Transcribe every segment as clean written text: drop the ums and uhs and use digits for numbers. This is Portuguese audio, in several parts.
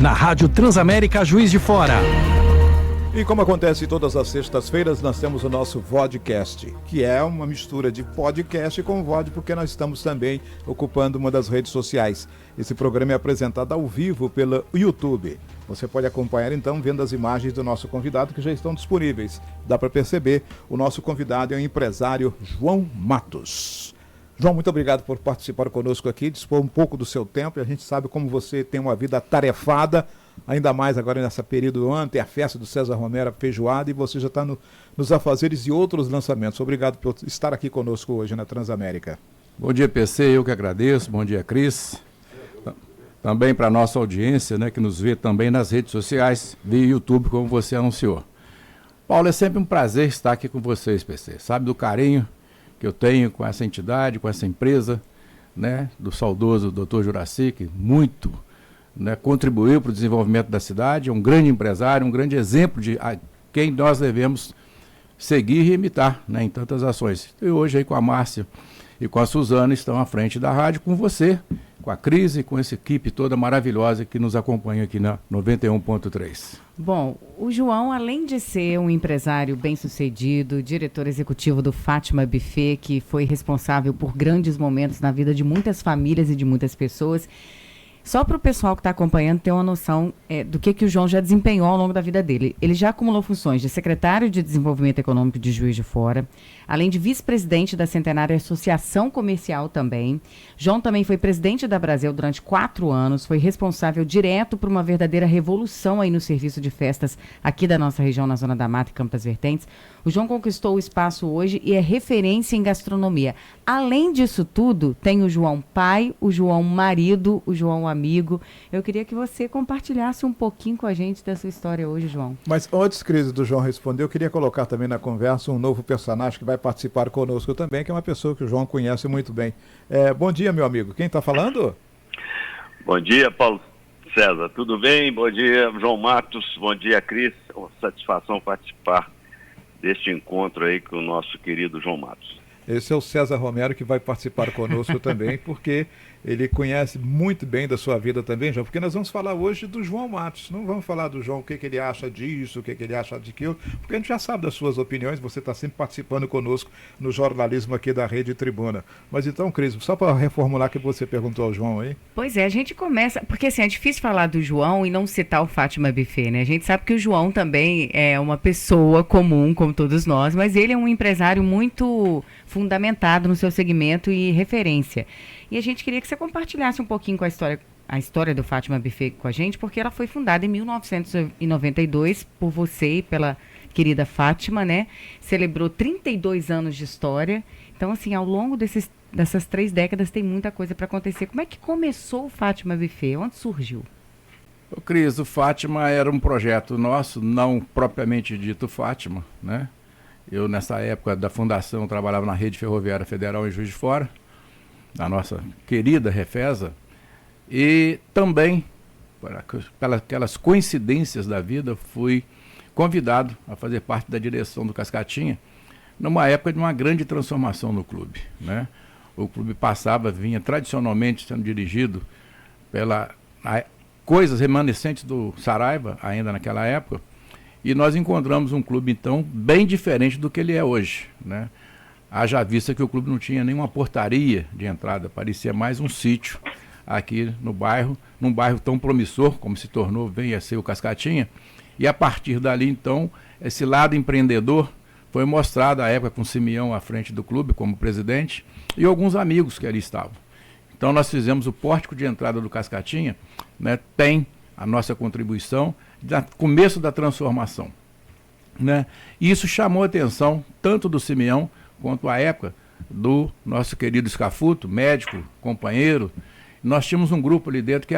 Na Rádio Transamérica Juiz de Fora. E como acontece todas as sextas-feiras, nós temos o nosso vodcast, que é uma mistura de podcast com VOD, porque nós estamos também ocupando uma das redes sociais. Esse programa é apresentado ao vivo pelo YouTube. Você pode acompanhar então vendo as imagens do nosso convidado que já estão disponíveis. Dá para perceber, o nosso convidado é o empresário João Matos. João, muito obrigado por participar conosco aqui, dispor um pouco do seu tempo. E a gente sabe como você tem uma vida atarefada, ainda mais agora nesse período do ano, tem a festa do César Romero, a feijoada, e você já está nos afazeres e outros lançamentos. Obrigado por estar aqui conosco hoje na Transamérica. Bom dia, PC, eu que agradeço. Bom dia, Cris. Também para a nossa audiência, né, que nos vê também nas redes sociais, via YouTube, como você anunciou. Paulo, é sempre um prazer estar aqui com vocês, PC. Sabe do carinho que eu tenho com essa entidade, com essa empresa, né, do saudoso Dr. Juraci, que muito, né, contribuiu para o desenvolvimento da cidade, é um grande empresário, um grande exemplo de a quem nós devemos seguir e imitar, né, em tantas ações. E hoje aí com a Márcia e com a Suzana estão à frente da rádio, com você, com a Cris e com essa equipe toda maravilhosa que nos acompanha aqui na 91.3. Bom, o João, além de ser um empresário bem-sucedido, diretor executivo do Fátima Buffet, que foi responsável por grandes momentos na vida de muitas famílias e de muitas pessoas, só para o pessoal que está acompanhando ter uma noção do que o João já desempenhou ao longo da vida dele. Ele já acumulou funções de secretário de Desenvolvimento Econômico de Juiz de Fora, além de vice-presidente da Centenária Associação Comercial também. João também foi presidente da Brasil durante 4 anos, foi responsável direto por uma verdadeira revolução aí no serviço de festas aqui da nossa região, na Zona da Mata e Campo das Vertentes. O João conquistou o espaço hoje e é referência em gastronomia. Além disso tudo, tem o João pai, o João marido, o João amigo. Eu queria que você compartilhasse um pouquinho com a gente da sua história hoje, João. Mas antes, Cris, do João responder, eu queria colocar também na conversa um novo personagem que vai participar conosco também, que é uma pessoa que o João conhece muito bem. Bom dia, meu amigo. Quem está falando? Bom dia, Paulo César. Tudo bem? Bom dia, João Matos. Bom dia, Cris. É uma satisfação participar deste encontro aí com o nosso querido João Matos. Esse é o César Romero, que vai participar conosco também, porque ele conhece muito bem da sua vida também, João, porque nós vamos falar hoje do João Matos. Não vamos falar do João, o que ele acha disso, o que ele acha daquilo, porque a gente já sabe das suas opiniões, você está sempre participando conosco no jornalismo aqui da Rede Tribuna. Mas então, Cris, só para reformular que você perguntou ao João aí. Pois é, a gente começa, porque assim, é difícil falar do João e não citar o Fátima Buffet, né? A gente sabe que o João também é uma pessoa comum, como todos nós, mas ele é um empresário muito fundamentado no seu segmento e referência. E a gente queria que você compartilhasse um pouquinho com a história do Fátima Buffet com a gente, porque ela foi fundada em 1992 por você e pela querida Fátima, né? Celebrou 32 anos de história. Então, assim, ao longo dessas 3 décadas tem muita coisa para acontecer. Como é que começou o Fátima Buffet? Onde surgiu? Cris, o Fátima era um projeto nosso, não propriamente dito Fátima, né? Eu, nessa época da fundação, trabalhava na Rede Ferroviária Federal em Juiz de Fora, na nossa querida Refesa, e também, pelas aquelas coincidências da vida, fui convidado a fazer parte da direção do Cascatinha, numa época de uma grande transformação no clube, né? O clube vinha tradicionalmente sendo dirigido pela coisas remanescentes do Saraiva, ainda naquela época, e nós encontramos um clube, então, bem diferente do que ele é hoje, né? Haja vista que o clube não tinha nenhuma portaria de entrada, parecia mais um sítio aqui no bairro, num bairro tão promissor como se tornou, vem a ser o Cascatinha, e a partir dali, então, esse lado empreendedor foi mostrado à época com o Simeão à frente do clube como presidente e alguns amigos que ali estavam. Então nós fizemos o pórtico de entrada do Cascatinha, né, tem a nossa contribuição no começo da transformação, né? E isso chamou a atenção tanto do Simeão quanto à época do nosso querido Scafuto, médico, companheiro. Nós tínhamos um grupo ali dentro que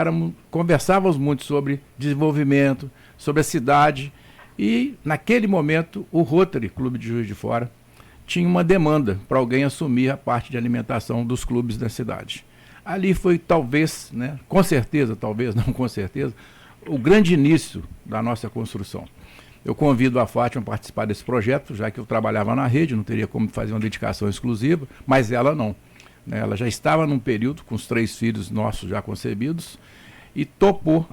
conversávamos muito sobre desenvolvimento, sobre a cidade, e naquele momento o Rotary Clube de Juiz de Fora tinha uma demanda para alguém assumir a parte de alimentação dos clubes da cidade. Ali foi talvez, né, com certeza, talvez não com certeza, o grande início da nossa construção. Eu convido a Fátima a participar desse projeto, já que eu trabalhava na rede, não teria como fazer uma dedicação exclusiva, mas ela não, né? Ela já estava num período com os 3 filhos nossos já concebidos, e topou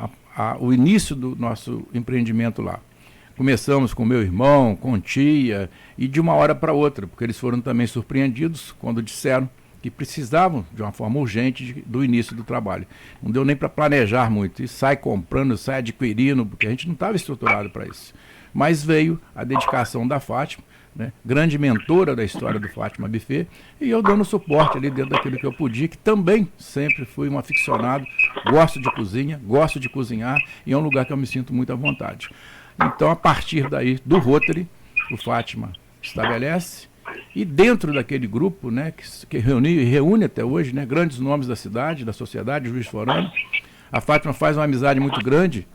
o início do nosso empreendimento lá. Começamos com meu irmão, com tia, e de uma hora para outra, porque eles foram também surpreendidos quando disseram que precisavam, de uma forma urgente, do início do trabalho. Não deu nem para planejar muito, e sai comprando, sai adquirindo, porque a gente não estava estruturado para isso. Mas veio a dedicação da Fátima, né, grande mentora da história do Fátima Buffet, e eu dando suporte ali dentro daquilo que eu podia, que também sempre fui um aficionado, gosto de cozinha, gosto de cozinhar, e é um lugar que eu me sinto muito à vontade. Então, a partir daí, do Rotary, o Fátima estabelece, e dentro daquele grupo, né, que reúne até hoje, né, grandes nomes da cidade, da sociedade, Juiz de Fora, a Fátima faz uma amizade muito grande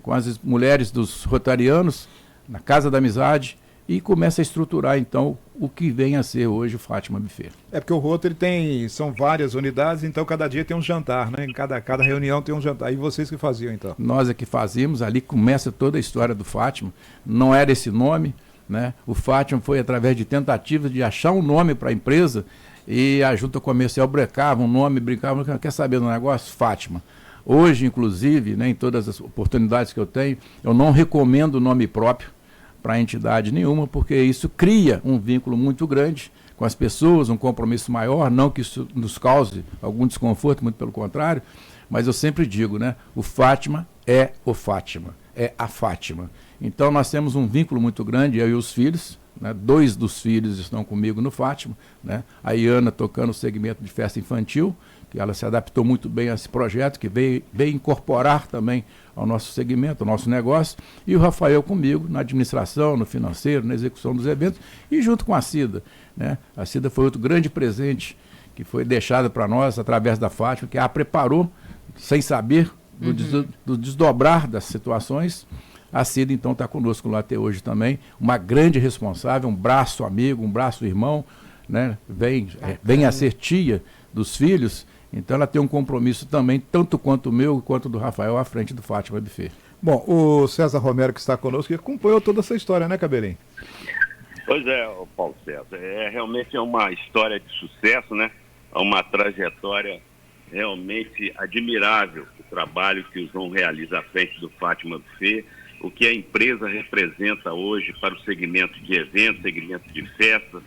com as mulheres dos rotarianos, na Casa da Amizade, e começa a estruturar, então, o que vem a ser hoje o Fátima Buffet. É porque o Rotary são várias unidades, então cada dia tem um jantar, né? Em cada reunião tem um jantar. E vocês que faziam, então? Nós é que fazíamos, ali começa toda a história do Fátima. Não era esse nome, né? O Fátima foi através de tentativas de achar um nome para a empresa, e a junta comercial brincava um nome, brincava, quer saber do negócio? Fátima. Hoje, inclusive, né, em todas as oportunidades que eu tenho, eu não recomendo o nome próprio para entidade nenhuma, porque isso cria um vínculo muito grande com as pessoas, um compromisso maior, não que isso nos cause algum desconforto, muito pelo contrário, mas eu sempre digo, né, o Fátima é o Fátima, é a Fátima. Então nós temos um vínculo muito grande, eu e os filhos, né, 2 dos filhos estão comigo no Fátima, né, a Iana tocando o segmento de festa infantil, que ela se adaptou muito bem a esse projeto, que veio incorporar também ao nosso segmento, ao nosso negócio, e o Rafael comigo na administração, no financeiro, na execução dos eventos, e junto com a Cida, né? A Cida foi outro grande presente que foi deixado para nós através da Fátima, que a preparou, sem saber do desdobrar das situações. A Cida, então, está conosco lá até hoje também, uma grande responsável, um braço amigo, um braço irmão, né? Vem a ser tia dos filhos. Então ela tem um compromisso também, tanto quanto o meu quanto do Rafael, à frente do Fátima Buffet. Bom, o César Romero, que está conosco, que acompanhou toda essa história, né, Cabelinho? Pois é, Paulo César, realmente é uma história de sucesso, né? É uma trajetória realmente admirável, o trabalho que o João realiza à frente do Fátima Buffet, o que a empresa representa hoje para o segmento de eventos, segmento de festas,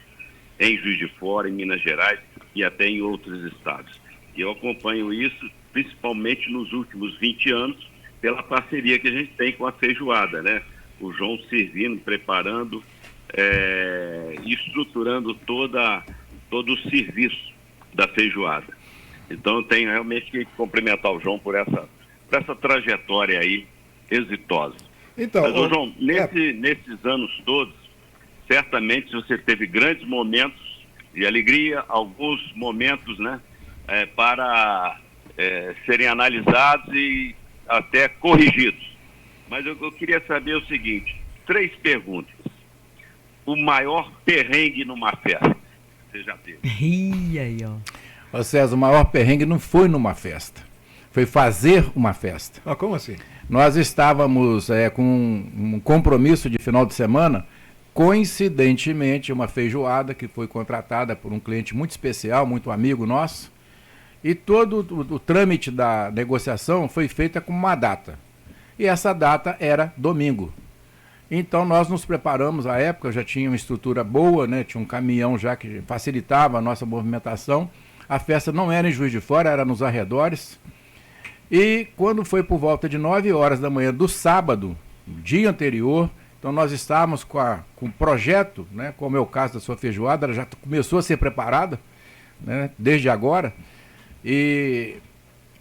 em Juiz de Fora, em Minas Gerais e até em outros estados. E eu acompanho isso, principalmente nos últimos 20 anos, pela parceria que a gente tem com a feijoada, né? O João servindo, preparando e estruturando todo o serviço da feijoada. Então eu tenho realmente que cumprimentar o João por essa trajetória aí exitosa. Então, mas, João, nesses anos todos, certamente você teve grandes momentos de alegria, alguns momentos, né? Para serem analisados e até corrigidos. Mas eu queria saber o seguinte, 3 perguntas. O maior perrengue numa festa, você já teve? Aí, ó. Ô César, o maior perrengue não foi numa festa, foi fazer uma festa. Ah, como assim? Nós estávamos com um compromisso de final de semana, coincidentemente uma feijoada que foi contratada por um cliente muito especial, muito amigo nosso, e todo o trâmite da negociação foi feita com uma data. E essa data era domingo. Então nós nos preparamos, à época já tinha uma estrutura boa, né? Tinha um caminhão já que facilitava a nossa movimentação. A festa não era em Juiz de Fora, era nos arredores. E quando foi por volta de 9 horas da manhã do sábado, dia anterior, então nós estávamos com o projeto, né? Como é o caso da sua feijoada, ela já começou a ser preparada, né? Desde agora. E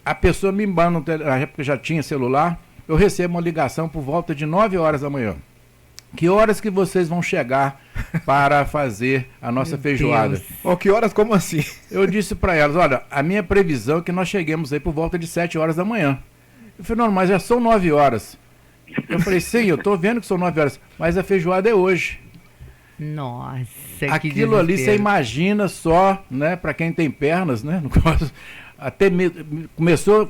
a pessoa me manda, na época já tinha celular, eu recebo uma ligação por volta de 9 horas da manhã. Que horas que vocês vão chegar para fazer a nossa feijoada? Oh, que horas? Como assim? Eu disse para elas, olha, a minha previsão é que nós cheguemos aí por volta de 7 horas da manhã. Eu falei, não, mas já são 9 horas. Eu falei, sim, eu estou vendo que são 9 horas, mas a feijoada é hoje. Nossa, aquilo ali você imagina só, né, para quem tem pernas, né? Até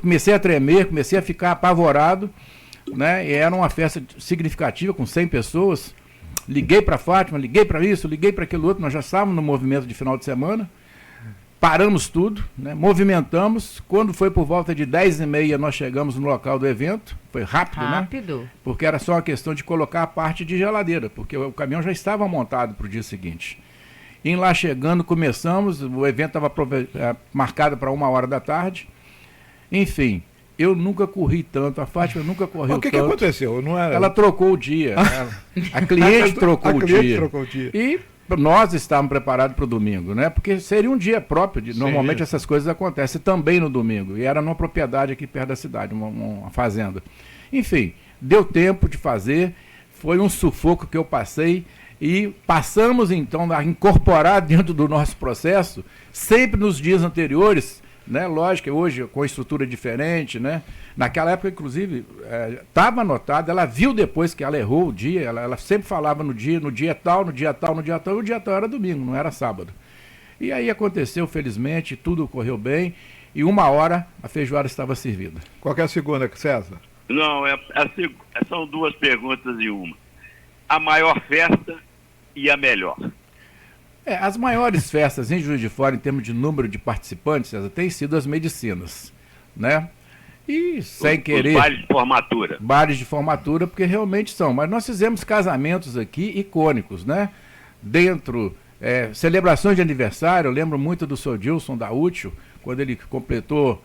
comecei a tremer, comecei a ficar apavorado, né? E era uma festa significativa com 100 pessoas. Liguei para a Fátima, liguei para isso, liguei para aquilo outro, nós já estávamos no movimento de final de semana. paramos tudo, né? Movimentamos. Quando foi por volta de 10h30, nós chegamos no local do evento. Foi rápido, né? Porque era só uma questão de colocar a parte de geladeira, porque o caminhão já estava montado para o dia seguinte. Em lá chegando, começamos, o evento estava marcado para 1h da tarde. Enfim, eu nunca corri tanto, a Fátima nunca correu tanto. O que aconteceu? Não era... Ela trocou o dia. A cliente trocou o dia. E nós estávamos preparados para o domingo, né? Porque seria um dia próprio. Normalmente essas coisas acontecem também no domingo. E era numa propriedade aqui perto da cidade, uma fazenda. Enfim, deu tempo de fazer. Foi um sufoco que eu passei. E passamos, então, a incorporar dentro do nosso processo, sempre nos dias anteriores, né? Lógico que hoje com estrutura diferente, né? Naquela época, inclusive, estava anotado, ela viu depois que ela errou o dia, ela sempre falava no dia tal, no dia tal, e o dia tal era domingo, não era sábado. E aí aconteceu, felizmente, tudo correu bem, e 1h a feijoada estava servida. Qual que é a segunda, César? Não, são duas perguntas em uma. A maior festa e a melhor. As maiores festas em Juiz de Fora, em termos de número de participantes, César, têm sido as medicinas, né? E sem querer... Os bailes de formatura. Bailes de formatura, porque realmente são. Mas nós fizemos casamentos aqui icônicos, né? Dentro, celebrações de aniversário, eu lembro muito do seu Dilson da Útil, quando ele completou,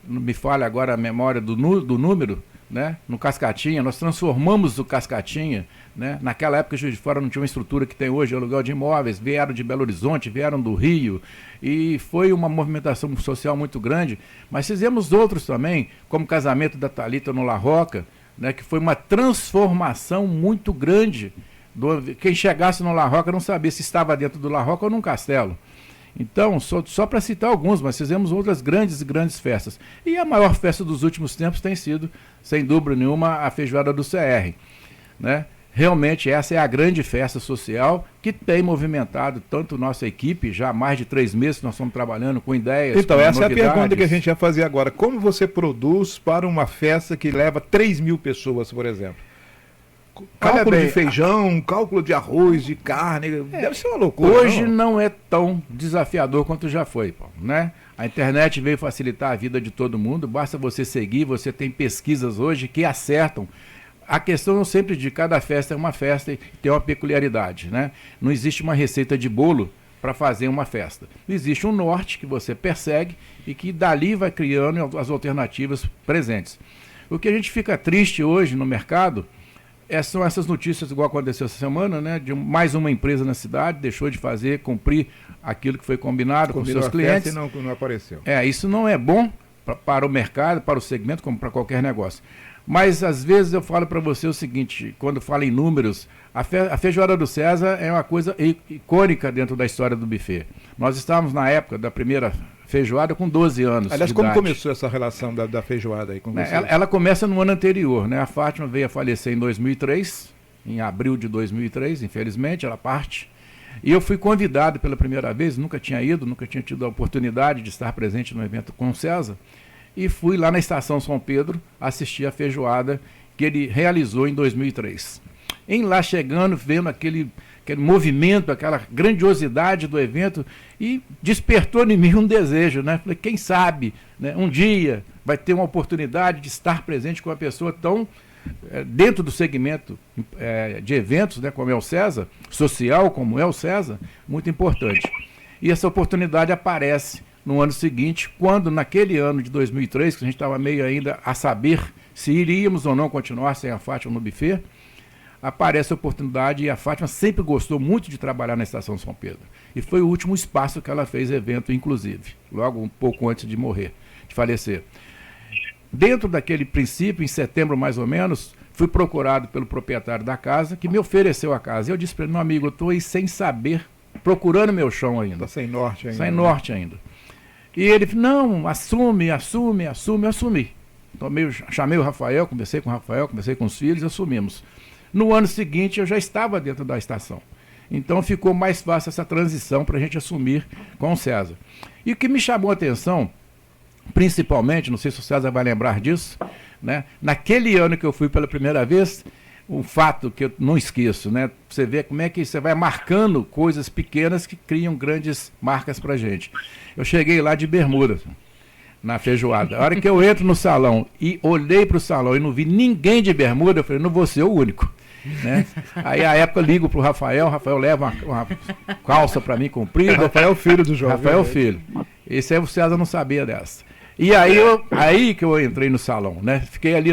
não me falha agora a memória do número, né? No Cascatinha, nós transformamos o Cascatinha, né? Naquela época, Juiz de Fora não tinha uma estrutura que tem hoje, aluguel de imóveis, vieram de Belo Horizonte, vieram do Rio, e foi uma movimentação social muito grande, mas fizemos outros também, como o casamento da Thalita no La Roca, né? Que foi uma transformação muito grande. Quem chegasse no La Roca não sabia se estava dentro do La Roca ou num castelo. Então, só para citar alguns, mas fizemos outras grandes festas. E a maior festa dos últimos tempos tem sido, sem dúvida nenhuma, a feijoada do CR, né? Realmente essa é a grande festa social que tem movimentado tanto nossa equipe, já há mais de 3 meses nós estamos trabalhando com ideias, então, com essa novidades. é a pergunta que a gente ia fazer agora. Como você produz para uma festa que leva 3.000 pessoas, por exemplo? Cálculo de feijão, cálculo de arroz, de carne, deve ser uma loucura. Hoje não é tão desafiador quanto já foi, Paulo, né? A internet veio facilitar a vida de todo mundo, basta você seguir, você tem pesquisas hoje que acertam. A questão sempre de cada festa é uma festa e tem uma peculiaridade, né? Não existe uma receita de bolo para fazer uma festa. Existe um norte que você persegue e que dali vai criando as alternativas presentes. O que a gente fica triste hoje no mercado são essas notícias, igual aconteceu essa semana, né? De mais uma empresa na cidade deixou de cumprir aquilo que foi combinado com seus clientes. E não apareceu. Isso não é bom para o mercado, para o segmento, como para qualquer negócio. Mas, às vezes, eu falo para você o seguinte, quando falo em números, a feijoada do César é uma coisa icônica dentro da história do buffet. Nós estávamos, na época da primeira feijoada, com 12 anos. Aliás, como começou essa relação da feijoada aí com você? Ela começa no ano anterior, né? A Fátima veio a falecer em 2003, em abril de 2003, infelizmente, ela parte. E eu fui convidado pela primeira vez, nunca tinha ido, nunca tinha tido a oportunidade de estar presente no evento com o César. E fui lá na Estação São Pedro assistir a feijoada que ele realizou em 2003. Em lá chegando, vendo aquele movimento, aquela grandiosidade do evento, e despertou em mim um desejo, né? Falei, quem sabe, né, um dia vai ter uma oportunidade de estar presente com uma pessoa tão dentro do segmento de eventos, né, como é o César, social como é o César, muito importante. E essa oportunidade aparece no ano seguinte, quando naquele ano de 2003, que a gente estava meio ainda a saber se iríamos ou não continuar sem a Fátima no buffet, aparece a oportunidade e a Fátima sempre gostou muito de trabalhar na Estação São Pedro. E foi o último espaço que ela fez evento, inclusive, logo um pouco antes de morrer, de falecer. Dentro daquele princípio, em setembro mais ou menos, fui procurado pelo proprietário da casa, que me ofereceu a casa. Eu disse para ele, meu amigo, eu estou aí sem saber, procurando meu chão ainda. Está sem norte ainda. Sem norte ainda. E ele falou, não, assume. Eu assumi. Então, chamei o Rafael, conversei com os filhos, assumimos. No ano seguinte, eu já estava dentro da estação. Então, ficou mais fácil essa transição para a gente assumir com o César. E o que me chamou a atenção, principalmente, não sei se o César vai lembrar disso, né? Naquele ano que eu fui pela primeira vez, um fato que eu não esqueço, né? Você vê como é que você vai marcando coisas pequenas que criam grandes marcas pra gente. Eu cheguei lá de bermuda, na feijoada. A hora que eu entro no salão e olhei para o salão e não vi ninguém de bermuda, eu falei, não vou ser o único. Né? Aí a época eu ligo pro Rafael leva uma calça para mim comprida. Rafael Filho do João. Rafael Filho. Esse aí o César não sabia dessa. E aí que eu entrei no salão, né? Fiquei ali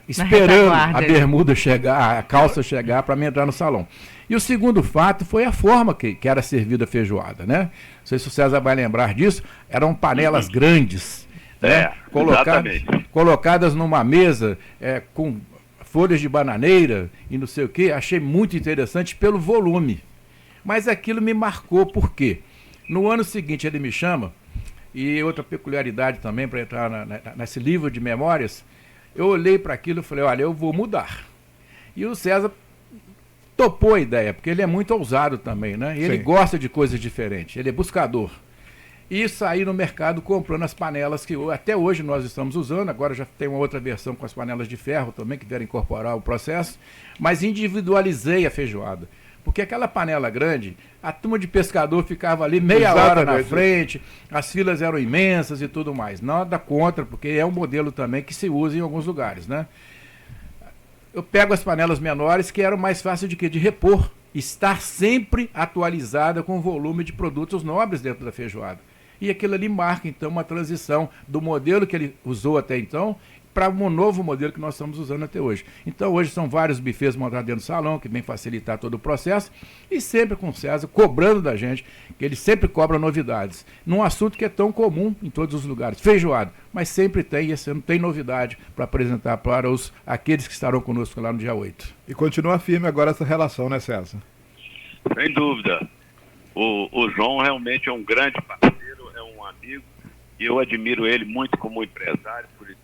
esperando a bermuda chegar, a calça chegar para mim entrar no salão. E o segundo fato foi a forma que era servida a feijoada, né? Não sei se o César vai lembrar disso, eram panelas grandes, né? Colocadas numa mesa com folhas de bananeira e não sei o quê. Achei muito interessante pelo volume. Mas aquilo me marcou, por quê? No ano seguinte ele me chama, e outra peculiaridade também para entrar nesse livro de memórias, eu olhei para aquilo e falei, olha, eu vou mudar. E o César topou a ideia, porque ele é muito ousado também, né? E ele gosta de coisas diferentes, ele é buscador. E saí no mercado comprando as panelas que até hoje nós estamos usando, agora já tem uma outra versão com as panelas de ferro também, que vieram incorporar o processo, mas individualizei a feijoada. Porque aquela panela grande, a turma de pescador ficava ali meia hora na frente, as filas eram imensas e tudo mais. Nada contra, porque é um modelo também que se usa em alguns lugares, né? Eu pego as panelas menores, que eram mais fáceis de repor, estar sempre atualizada com o volume de produtos nobres dentro da feijoada. E aquilo ali marca, então, uma transição do modelo que ele usou até então para um novo modelo que nós estamos usando até hoje. Então, hoje são vários bufês montados dentro do salão, que vem facilitar todo o processo, e sempre com o César cobrando da gente, que ele sempre cobra novidades, num assunto que é tão comum em todos os lugares, feijoada, mas sempre tem, e esse ano tem novidade para apresentar para aqueles que estarão conosco lá no dia 8. E continua firme agora essa relação, né, César? Sem dúvida. O João realmente é um grande parceiro, é um amigo, e eu admiro ele muito como empresário, por esse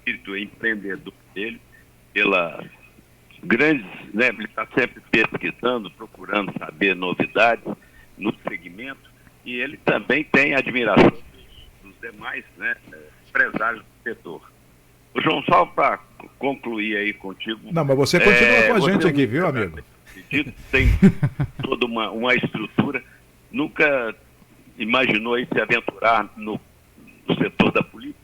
espírito empreendedor dele, pelas grandes, né, ele está sempre pesquisando, procurando saber novidades no segmento, e ele também tem admiração dos demais, né, empresários do setor. O João, só para concluir aí contigo... Não, mas você continua com a gente aqui, viu, amigo? Tem toda uma estrutura, nunca imaginou aí se aventurar no setor da política?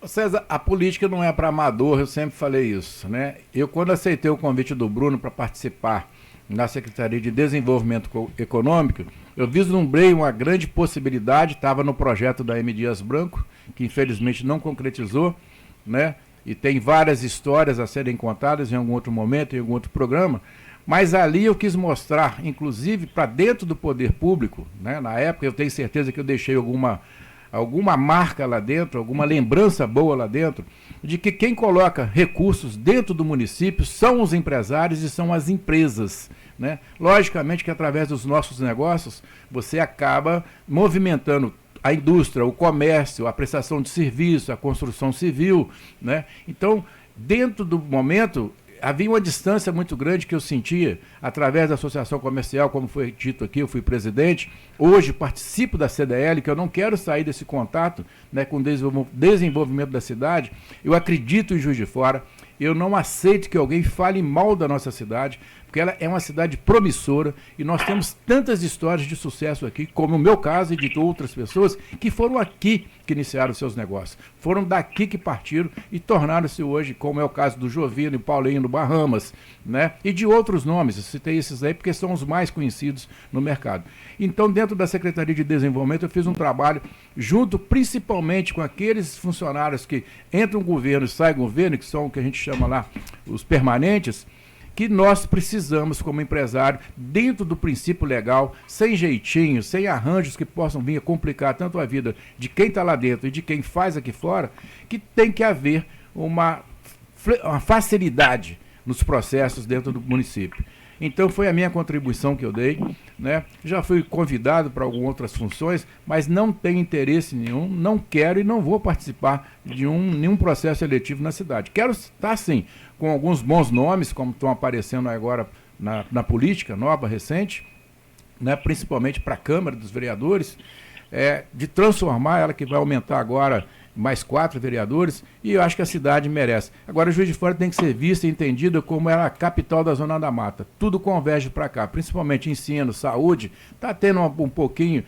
César, a política não é para amador, eu sempre falei isso, né? Eu, quando aceitei o convite do Bruno para participar na Secretaria de Desenvolvimento Econômico, eu vislumbrei uma grande possibilidade, estava no projeto da M. Dias Branco, que infelizmente não concretizou, né? E tem várias histórias a serem contadas em algum outro momento, em algum outro programa, mas ali eu quis mostrar, inclusive para dentro do poder público, né? Na época eu tenho certeza que eu deixei alguma marca lá dentro, alguma lembrança boa lá dentro, de que quem coloca recursos dentro do município são os empresários e são as empresas, né? Logicamente que através dos nossos negócios você acaba movimentando a indústria, o comércio, a prestação de serviço, a construção civil, né? Então, dentro do momento, havia uma distância muito grande que eu sentia através da associação comercial, como foi dito aqui, eu fui presidente, hoje participo da CDL, que eu não quero sair desse contato, né, com o desenvolvimento da cidade. Eu acredito em Juiz de Fora, eu não aceito que alguém fale mal da nossa cidade, porque ela é uma cidade promissora e nós temos tantas histórias de sucesso aqui, como o meu caso e de outras pessoas, que foram aqui que iniciaram seus negócios. Foram daqui que partiram e tornaram-se hoje, como é o caso do Jovino e Paulinho do Bahamas, né? E de outros nomes, eu citei esses aí porque são os mais conhecidos no mercado. Então, dentro da Secretaria de Desenvolvimento, eu fiz um trabalho junto principalmente com aqueles funcionários que entram no governo e saem do governo, que são o que a gente chama lá os permanentes, que nós precisamos, como empresário, dentro do princípio legal, sem jeitinho, sem arranjos que possam vir a complicar tanto a vida de quem está lá dentro e de quem faz aqui fora, que tem que haver uma facilidade nos processos dentro do município. Então foi a minha contribuição que eu dei, né? Já fui convidado para algumas outras funções, mas não tenho interesse nenhum, não quero e não vou participar de nenhum processo eletivo na cidade. Quero estar, sim, com alguns bons nomes, como estão aparecendo agora na política nova, recente, né? Principalmente para a Câmara dos Vereadores, de transformar ela, que vai aumentar agora mais 4 vereadores, e eu acho que a cidade merece. Agora, Juiz de Fora tem que ser vista e entendida como era a capital da Zona da Mata. Tudo converge para cá, principalmente ensino, saúde, está tendo um pouquinho,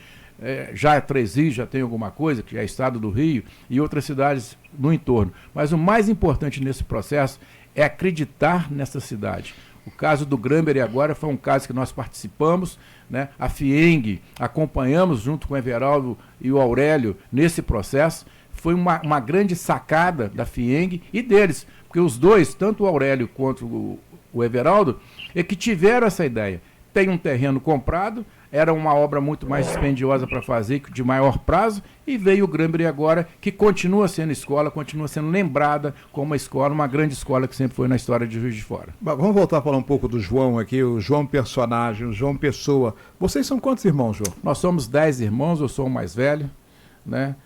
já Três Rios já tem alguma coisa, que é estado do Rio, e outras cidades no entorno. Mas o mais importante nesse processo é acreditar nessa cidade. O caso do Gramber agora foi um caso que nós participamos, né? A FIENG acompanhamos junto com o Everaldo e o Aurélio nesse processo. Foi uma grande sacada da FIENG e deles, porque os dois, tanto o Aurélio quanto o Everaldo, é que tiveram essa ideia. Tem um terreno comprado, era uma obra muito mais dispendiosa para fazer, de maior prazo, e veio o Gramber agora, que continua sendo escola, continua sendo lembrada como uma escola, uma grande escola que sempre foi na história de Juiz de Fora. Vamos voltar a falar um pouco do João aqui, o João personagem, o João pessoa. Vocês são quantos irmãos, João? Nós somos 10 irmãos, eu sou o mais velho, né?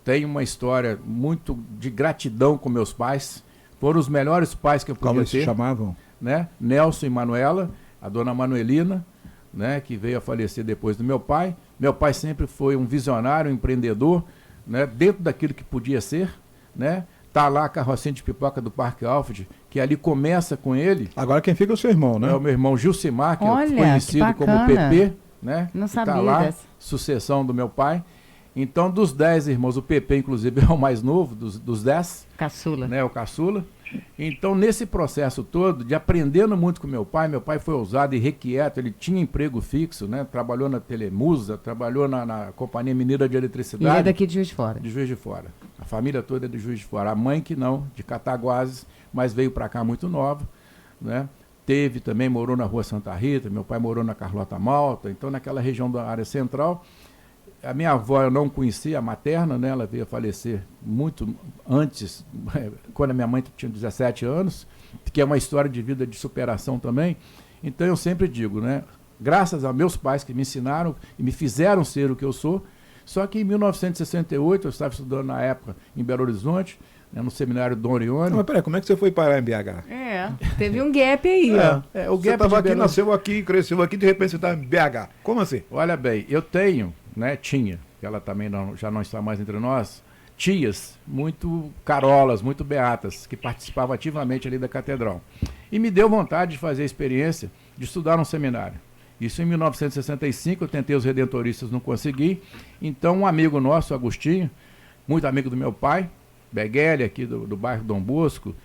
Tenho uma história muito de gratidão com meus pais, foram os melhores pais que eu podia ter. Como eles se chamavam? Né? Nelson e Manuela, a dona Manuelina, né, que veio a falecer depois do meu pai. Meu pai sempre foi um visionário, um empreendedor, né, dentro daquilo que podia ser, né? Tá lá a carrocinha de pipoca do Parque Alfred, que ali começa com ele. Agora quem fica é o seu irmão, né? É o meu irmão Gilcimar, que Olha, é conhecido que como PP, né? Não sabia tá lá, dessa. sucessão do meu pai. Então, dos 10 irmãos, o PP, inclusive, é o mais novo dos 10. Caçula. Né, o caçula. Então, nesse processo todo, de aprendendo muito com meu pai foi ousado e requieto, ele tinha emprego fixo, né? Trabalhou na Telemusa, trabalhou na Companhia Mineira de Eletricidade. E é daqui de Juiz de Fora. De Juiz de Fora. A família toda é de Juiz de Fora. A mãe que não, de Cataguases, mas veio para cá muito nova, né? Teve também, morou na Rua Santa Rita, meu pai morou na Carlota Malta, então naquela região da área central. A minha avó eu não conhecia, a materna, né? Ela veio a falecer muito antes, quando a minha mãe tinha 17 anos, que é uma história de vida de superação também. Então eu sempre digo, né? Graças a meus pais que me ensinaram e me fizeram ser o que eu sou, só que em 1968, eu estava estudando na época em Belo Horizonte, né, no seminário Dom Orione. Mas peraí, como é que você foi parar em BH? Teve um gap aí, ó. O Você gap estava de aqui, Belo- nasceu aqui, cresceu aqui, de repente você está em BH. Como assim? Olha bem, eu tenho, né, tinha, que ela também já não está mais entre nós, tias muito carolas, muito beatas, que participavam ativamente ali da catedral. E me deu vontade de fazer a experiência de estudar num seminário. Isso em 1965, eu tentei os redentoristas, não consegui. Então um amigo nosso, Agostinho, muito amigo do meu pai, Beguele, aqui do bairro Dom Bosco,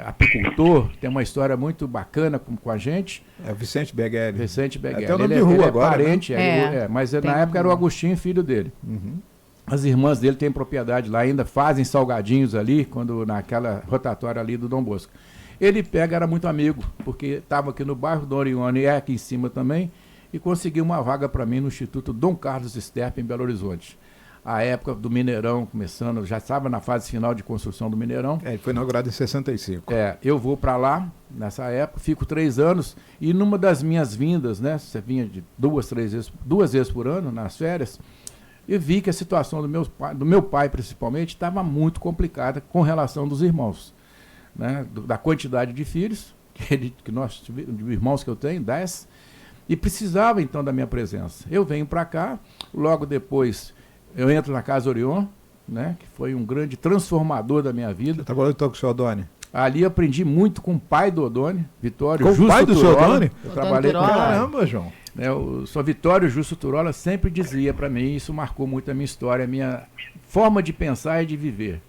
apicultor, tem uma história muito bacana com a gente. É o Vicente Beguele. Vicente Beguele. Até o nome ele de rua ele agora, é parente, né? mas Tem na época era o Agostinho, filho dele. Uhum. As irmãs dele têm propriedade lá, ainda fazem salgadinhos ali, naquela rotatória ali do Dom Bosco. Ele era muito amigo, porque estava aqui no bairro do Orione, e aqui em cima também, e conseguiu uma vaga para mim no Instituto Dom Carlos Sterp, em Belo Horizonte. A época do Mineirão começando, já estava na fase final de construção do Mineirão. Ele foi inaugurado em 65. Eu vou para lá, nessa época, fico 3 anos, e numa das minhas vindas, né, você vinha de 2 vezes por ano, nas férias, eu vi que a situação do meu pai principalmente, estava muito complicada com relação dos irmãos, né, da quantidade de filhos, de irmãos que eu tenho, 10, e precisava então da minha presença. Eu venho para cá, logo depois eu entro na Casa Orion, né, que foi um grande transformador da minha vida. Você trabalhou então com o seu Odone? Ali eu aprendi muito com o pai do Odone, Vitório Com Justo o pai do seu Turola. Odone? Eu Odone trabalhei com o Turola. pai. Caramba, João. O seu Vitório Justo Turola sempre dizia para mim, isso marcou muito a minha história, a minha forma de pensar e de viver.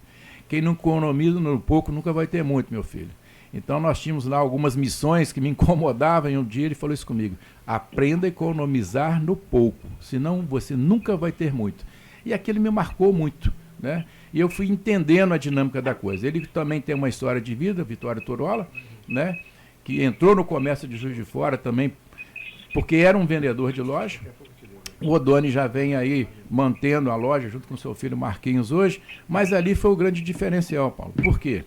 Quem não economiza no pouco nunca vai ter muito, meu filho. Então nós tínhamos lá algumas missões que me incomodavam, e um dia ele falou isso comigo: aprenda a economizar no pouco, senão você nunca vai ter muito. E aquilo me marcou muito, né? E eu fui entendendo a dinâmica da coisa. Ele também tem uma história de vida, Vitório Turola, né, que entrou no comércio de Juiz de Fora também, porque era um vendedor de loja. O Odone já vem aí mantendo a loja junto com seu filho Marquinhos hoje, mas ali foi o grande diferencial, Paulo. Por quê?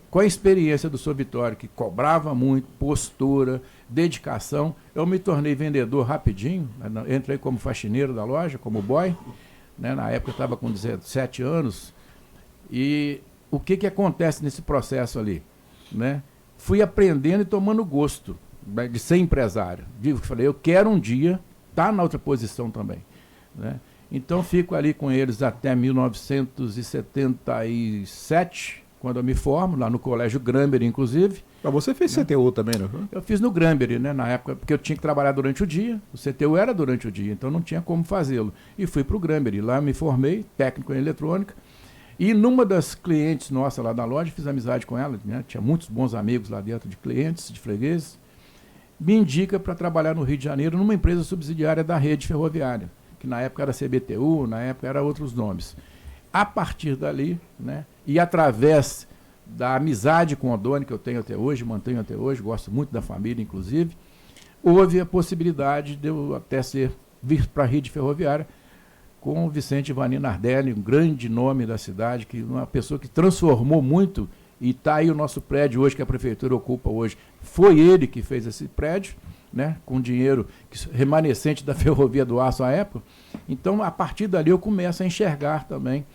Com a experiência do seu Vitório, que cobrava muito, postura, dedicação, eu me tornei vendedor rapidinho, entrei como faxineiro da loja, como boy, né? Na época eu estava com 17 anos, e o que acontece nesse processo ali? Né? Fui aprendendo e tomando gosto, né, de ser empresário. Falei, eu quero um dia estar na outra posição também, né? Então fico ali com eles até 1977, quando eu me formo, lá no Colégio Granbury, inclusive. Mas você fez CTU também, não? Eu fiz no Granbury, né, na época, porque eu tinha que trabalhar durante o dia, o CTU era durante o dia, então não tinha como fazê-lo. E fui para o Granbury, lá me formei, técnico em eletrônica, e numa das clientes nossas lá da loja, fiz amizade com ela, né, tinha muitos bons amigos lá dentro de clientes, de fregueses, me indica para trabalhar no Rio de Janeiro numa empresa subsidiária da rede ferroviária, que na época era CBTU, na época era outros nomes. A partir dali, né, e através da amizade com o Odoni, que eu tenho até hoje, mantenho até hoje, gosto muito da família, inclusive, houve a possibilidade de eu até vir para a rede ferroviária com o Vicente Ivani Nardelli, um grande nome da cidade, uma pessoa que transformou muito, e está aí o nosso prédio hoje, que a prefeitura ocupa hoje. Foi ele que fez esse prédio, né, com dinheiro remanescente da Ferrovia do Aço à época. Então, a partir dali, eu começo a enxergar também,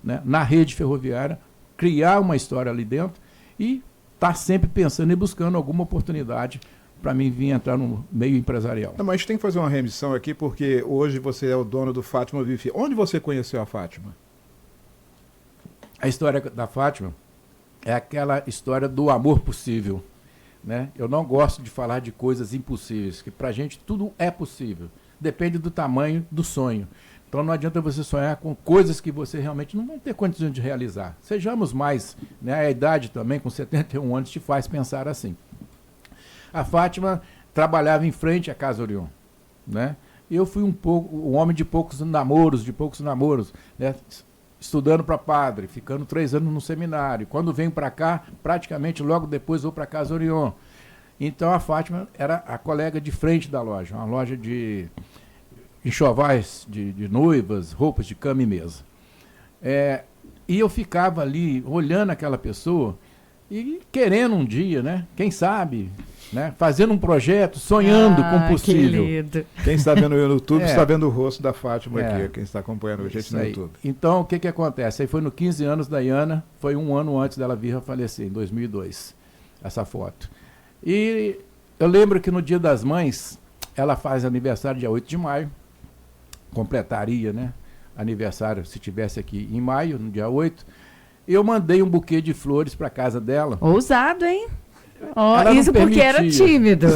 né, na rede ferroviária, criar uma história ali dentro e estar sempre pensando e buscando alguma oportunidade para mim vir entrar no meio empresarial. Não, mas tem que fazer uma remissão aqui, porque hoje você é o dono do Fátima Buffet. Onde você conheceu a Fátima? A história da Fátima é aquela história do amor possível, né? Eu não gosto de falar de coisas impossíveis, que para a gente tudo é possível, depende do tamanho do sonho. Então não adianta você sonhar com coisas que você realmente não vai ter condições de realizar. Sejamos mais, né? A idade também, com 71 anos, te faz pensar assim. A Fátima trabalhava em frente à Casa Orion, né? Eu fui um homem de poucos namoros, né? Estudando para padre, ficando 3 anos no seminário. Quando venho para cá, praticamente logo depois vou para a Casa Orion. Então a Fátima era a colega de frente da loja, uma loja de enxovais de noivas, roupas de cama e mesa. E eu ficava ali olhando aquela pessoa e querendo um dia, né? Quem sabe, né? Fazendo um projeto, sonhando com o possível. Que lindo. Quem está vendo no YouTube está vendo o rosto da Fátima aqui, quem está acompanhando a gente Isso no aí. YouTube. Então, o que acontece? Aí foi no 15 anos da Iana, foi 1 ano antes dela vir a falecer, em 2002, essa foto. E eu lembro que no Dia das Mães, ela faz aniversário dia 8 de maio, completaria, né, aniversário se tivesse aqui em maio, no dia 8, eu mandei um buquê de flores para casa dela. Ousado, hein? Isso porque era tímido.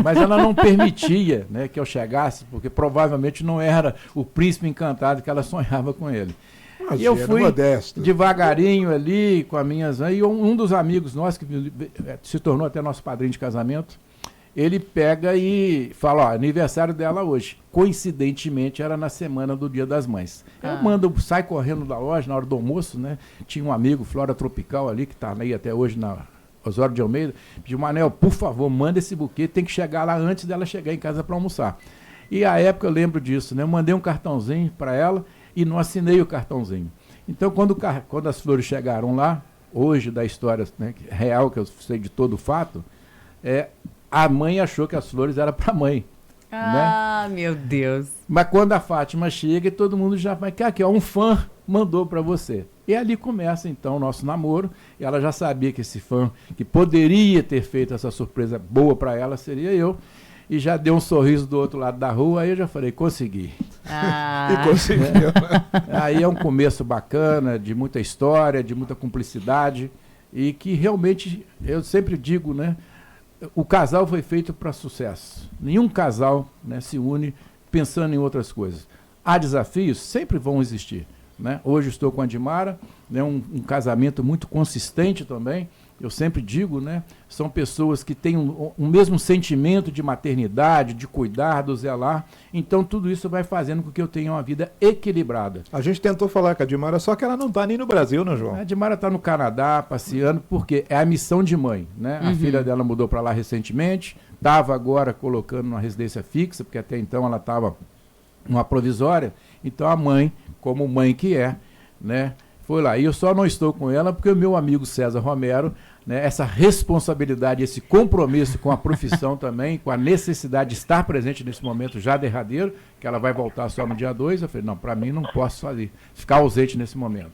Mas ela não permitia, né, que eu chegasse, porque provavelmente não era o príncipe encantado que ela sonhava com ele. Mas e eu fui modesto. devagarinho ali com as minhas... E um dos amigos nossos, que se tornou até nosso padrinho de casamento, ele pega e fala, ó, aniversário dela hoje. Coincidentemente, era na semana do Dia das Mães. Eu sai correndo da loja na hora do almoço, né? Tinha um amigo, Flora Tropical ali, que está aí até hoje na Osório de Almeida, pediu, Manel, por favor, manda esse buquê, tem que chegar lá antes dela chegar em casa para almoçar. E à época eu lembro disso, né? Eu mandei um cartãozinho para ela e não assinei o cartãozinho. Então, quando as flores chegaram lá, hoje da história, né, real, que eu sei de todo o fato, a mãe achou que as flores eram para a mãe. Ah, né? Meu Deus. Mas quando a Fátima chega, e todo mundo já vai, aqui, ó, um fã mandou para você. E ali começa, então, o nosso namoro. E ela já sabia que esse fã, que poderia ter feito essa surpresa boa para ela, seria eu. E já deu um sorriso do outro lado da rua, aí eu já falei, consegui. E conseguiu. Aí é um começo bacana, de muita história, de muita cumplicidade. E que realmente, eu sempre digo, né? O casal foi feito para sucesso. Nenhum casal, né, se une pensando em outras coisas. Há desafios? Sempre vão existir, né? Hoje estou com a Dimara, né, um casamento muito consistente também. Eu sempre digo, né, são pessoas que têm um mesmo sentimento de maternidade, de cuidar, do zelar. Então, tudo isso vai fazendo com que eu tenha uma vida equilibrada. A gente tentou falar com a Dimara, só que ela não está nem no Brasil, né, João? A Dimara está no Canadá, passeando, porque é a missão de mãe, né? A filha dela mudou para lá recentemente, estava agora colocando uma residência fixa, porque até então ela estava numa provisória. Então, a mãe, como mãe que é, né, foi lá. E eu só não estou com ela porque o meu amigo César Romero, né, essa responsabilidade, esse compromisso com a profissão também, com a necessidade de estar presente nesse momento já derradeiro, que ela vai voltar só no dia 2, eu falei, não, para mim não posso ficar ausente nesse momento.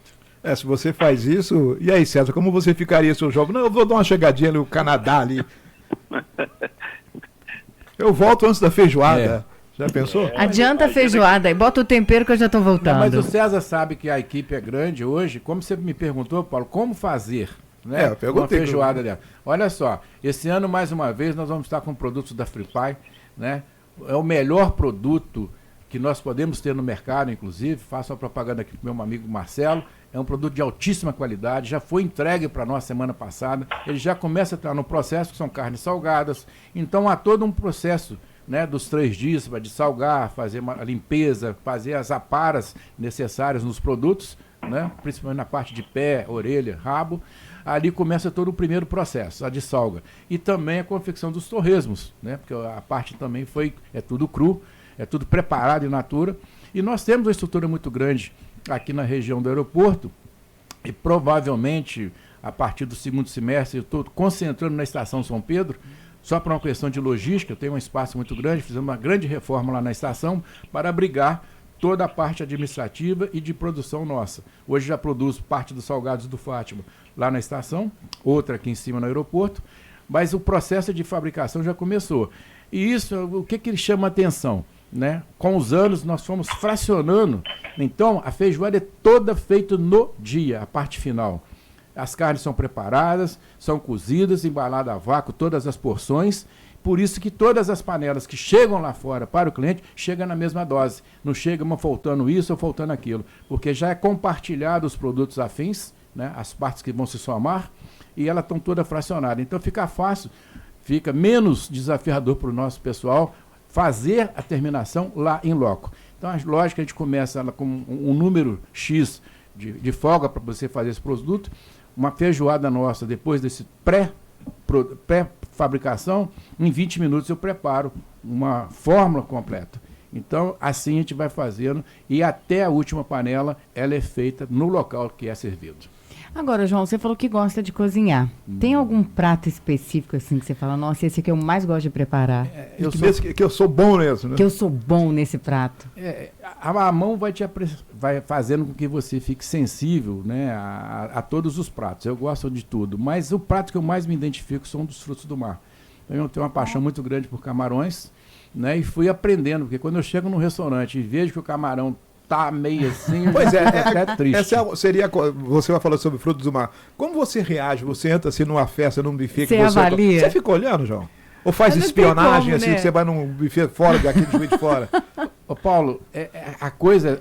Se você faz isso... E aí, César, como você ficaria seu jogo? Não, eu vou dar uma chegadinha no Canadá ali. Eu volto antes da feijoada. Já pensou? Adianta a feijoada aí, bota o tempero que eu já tô Não, voltando. mas o César sabe que a equipe é grande hoje. Como você me perguntou, Paulo, como fazer, né? Eu perguntei. Uma feijoada dela. Olha só, esse ano, mais uma vez, nós vamos estar com produtos da Free Pie, né? É o melhor produto que nós podemos ter no mercado, inclusive. Faço a propaganda aqui para o meu amigo Marcelo. É um produto de altíssima qualidade, já foi entregue para nós semana passada. Ele já começa a estar no processo, que são carnes salgadas. Então, há todo um processo, né, dos 3 dias para de salgar, fazer uma limpeza, fazer as aparas necessárias nos produtos, né, principalmente na parte de pé, orelha, rabo. Ali começa todo o primeiro processo, a de salga. E também a confecção dos torresmos, né, porque a parte também é tudo cru, é tudo preparado in natura. E nós temos uma estrutura muito grande aqui na região do aeroporto e provavelmente a partir do segundo semestre eu estou concentrando na Estação São Pedro, só por uma questão de logística. Eu tenho um espaço muito grande, fizemos uma grande reforma lá na estação para abrigar toda a parte administrativa e de produção nossa. Hoje já produzo parte dos salgados do Fátima lá na estação, outra aqui em cima no aeroporto, mas o processo de fabricação já começou. E isso, o que ele chama a atenção? Né? Com os anos nós fomos fracionando, então a feijoada é toda feita no dia, a parte final. As carnes são preparadas, são cozidas, embaladas a vácuo, todas as porções, por isso que todas as panelas que chegam lá fora para o cliente, chegam na mesma dose, não chega uma faltando isso ou faltando aquilo, porque já é compartilhado os produtos afins, né? As partes que vão se somar, e elas estão todas fracionadas, então fica fácil, fica menos desafiador para o nosso pessoal, fazer a terminação lá em loco. Então, lógico que a gente começa com um número X de folga para você fazer esse produto, uma feijoada nossa, depois desse pré-fabricação, em 20 minutos eu preparo uma fórmula completa. Então, assim a gente vai fazendo e até a última panela, ela é feita no local que é servido. Agora, João, você falou que gosta de cozinhar. Tem algum prato específico assim que você fala, nossa, esse aqui eu mais gosto de preparar? Que eu sou bom nisso, né? Que eu sou bom nesse prato. A mão vai fazendo com que você fique sensível, né, a todos os pratos. Eu gosto de tudo, mas o prato que eu mais me identifico são dos frutos do mar. Então, eu tenho uma paixão muito grande por camarões, né, e fui aprendendo, porque quando eu chego num restaurante e vejo que o camarão tá meio assim, pois é, até triste. Essa seria, você vai falar sobre frutos do mar. Como você reage? Você entra assim numa festa, num buffet você que você avalia? Você fica olhando, João? Ou faz espionagem como, assim, né? Que você vai num buffet fora daqui do Juiz de Fora? Ô Paulo, a coisa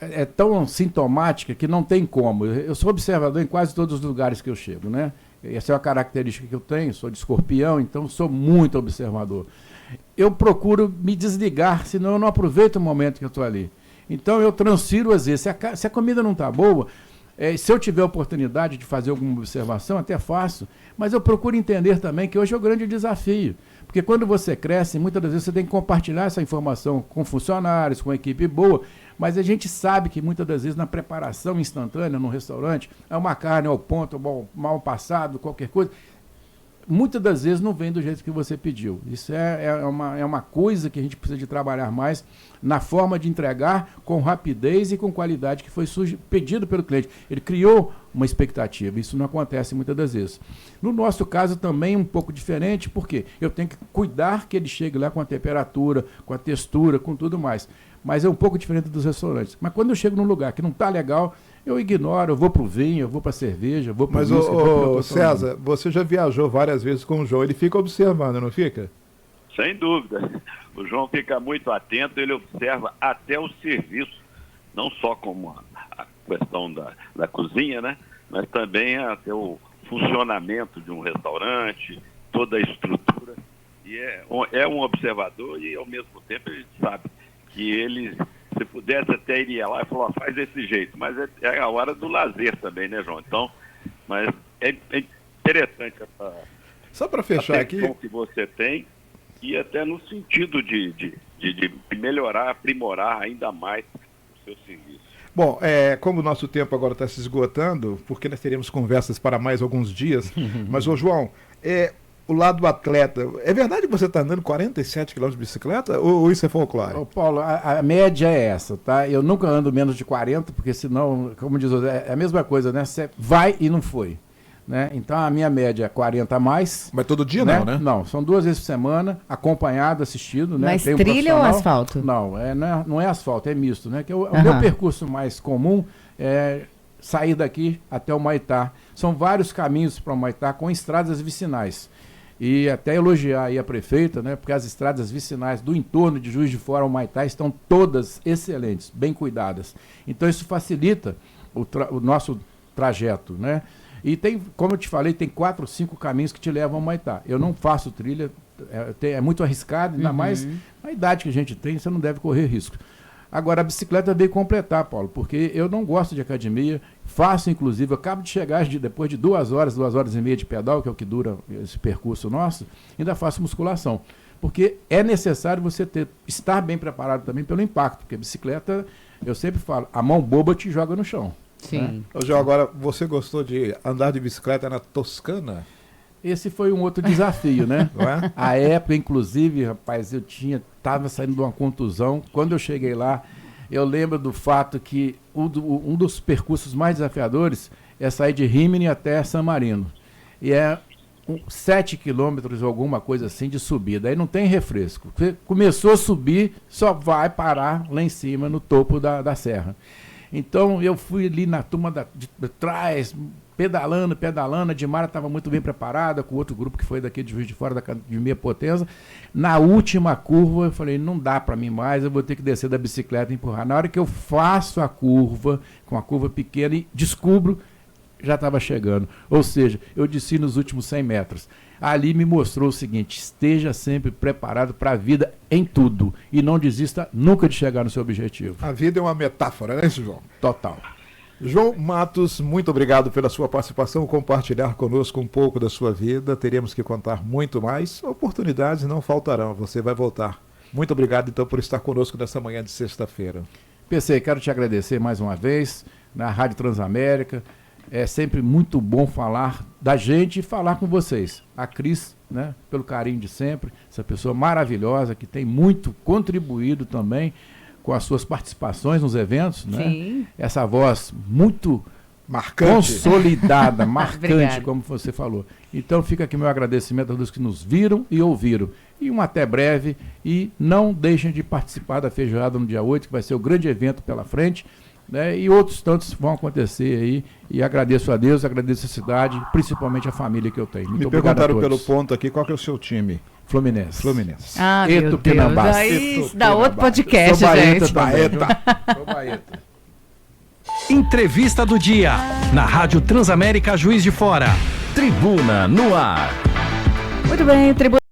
é tão sintomática que não tem como. Eu sou observador em quase todos os lugares que eu chego, né? Essa é uma característica que eu tenho, sou de Escorpião, então sou muito observador. Eu procuro me desligar, senão eu não aproveito o momento que eu estou ali. Então eu transfiro às vezes, se a comida não está boa, se eu tiver oportunidade de fazer alguma observação, até faço, mas eu procuro entender também que hoje é o grande desafio, porque quando você cresce, muitas das vezes você tem que compartilhar essa informação com funcionários, com a equipe boa, mas a gente sabe que muitas das vezes na preparação instantânea no restaurante, é uma carne ao ponto, mal passado, qualquer coisa, muitas das vezes não vem do jeito que você pediu. Isso é uma coisa que a gente precisa de trabalhar mais na forma de entregar com rapidez e com qualidade que foi pedido pelo cliente. Ele criou uma expectativa, isso não acontece muitas das vezes. No nosso caso também é um pouco diferente, porque eu tenho que cuidar que ele chegue lá com a temperatura, com a textura, com tudo mais. Mas é um pouco diferente dos restaurantes. Mas quando eu chego num lugar que não está legal, eu ignoro, eu vou pro vinho, eu vou pra cerveja, eu vou pro música. Mas, César, você já viajou várias vezes com o João, ele fica observando, não fica? Sem dúvida. O João fica muito atento, ele observa até o serviço, não só como a questão da cozinha, né? Mas também até o funcionamento de um restaurante, toda a estrutura. E é um observador e, ao mesmo tempo, ele sabe que ele... Se pudesse, até iria lá e falou, faz desse jeito. Mas é a hora do lazer também, né, João? Então, mas é interessante essa... Só para fechar aqui... que você tem e até no sentido de melhorar, aprimorar ainda mais o seu serviço. Bom, como o nosso tempo agora está se esgotando, porque nós teremos conversas para mais alguns dias, mas, ô João, o lado do atleta, é verdade que você está andando 47 km de bicicleta ou isso é folclore? Ô Paulo, a média é essa, tá? Eu nunca ando menos de 40, porque senão, como diz, é a mesma coisa, né? Você vai e não foi. né? Então a minha média é 40 a mais. Mas todo dia né? não, né? Não, são 2 vezes por semana, acompanhado, assistido. Né? Mas Tem um trilha ou profissional. asfalto? Não, não é asfalto, é misto, né? Que o meu percurso mais comum é sair daqui até o Humaitá. São vários caminhos para o Humaitá com estradas vicinais. E até elogiar aí a prefeita, né? Porque as estradas vicinais do entorno de Juiz de Fora ao Humaitá estão todas excelentes, bem cuidadas. Então isso facilita o nosso trajeto, né? E tem, como eu te falei, tem 4 ou 5 caminhos que te levam ao Humaitá. Eu não faço trilha, é muito arriscado, ainda mais na idade que a gente tem, você não deve correr risco. Agora, a bicicleta veio completar, Paulo, porque eu não gosto de academia, faço inclusive, eu acabo de chegar depois de 2 horas e meia de pedal, que é o que dura esse percurso nosso, ainda faço musculação. Porque é necessário você estar bem preparado também pelo impacto, porque a bicicleta, eu sempre falo, a mão boba te joga no chão. Sim. Ô, João, agora, você gostou de andar de bicicleta na Toscana? Esse foi um outro desafio, né? Não é? A época, inclusive, rapaz, estava saindo de uma contusão. Quando eu cheguei lá, eu lembro do fato que um dos percursos mais desafiadores é sair de Rimini até San Marino. E é 7 quilômetros ou alguma coisa assim de subida. Aí não tem refresco. Você começou a subir, só vai parar lá em cima, no topo da serra. Então eu fui ali na turma de trás, pedalando, a Dimara estava muito bem preparada, com outro grupo que foi daqui de Juiz de Fora, de Meia Potência. Na última curva, eu falei, não dá para mim mais, eu vou ter que descer da bicicleta e empurrar. Na hora que eu faço a curva, com a curva pequena, e descubro, já estava chegando. Ou seja, eu desci nos últimos 100 metros. Ali me mostrou o seguinte, esteja sempre preparado para a vida em tudo e não desista nunca de chegar no seu objetivo. A vida é uma metáfora, né, João? Total. João Matos, muito obrigado pela sua participação, compartilhar conosco um pouco da sua vida. Teríamos que contar muito mais. Oportunidades não faltarão, você vai voltar. Muito obrigado, então, por estar conosco nessa manhã de sexta-feira. PC, quero te agradecer mais uma vez na Rádio Transamérica. É sempre muito bom falar da gente e falar com vocês. A Cris, né, pelo carinho de sempre, essa pessoa maravilhosa que tem muito contribuído também com as suas participações nos eventos, né? Sim. Essa voz muito Marcante. consolidada, marcante, Obrigada. como você falou. Então fica aqui meu agradecimento a todos que nos viram e ouviram. E um até breve. E não deixem de participar da Feijoada no dia 8, que vai ser o grande evento pela frente. Né? E outros tantos vão acontecer aí. E agradeço a Deus, agradeço a cidade, principalmente a família que eu tenho. Muito Me obrigado perguntaram a pelo todos. ponto aqui, qual que é o seu time? Fluminense. Fluminense. Ah, Eto meu Deus. Pinambás. Aí Eto dá outro Pinambás. podcast, Sou baeta gente. também, viu? Baeta. Sou baeta. Entrevista do dia. Na Rádio Transamérica Juiz de Fora. Tribuna no ar. Muito bem, Tribuna.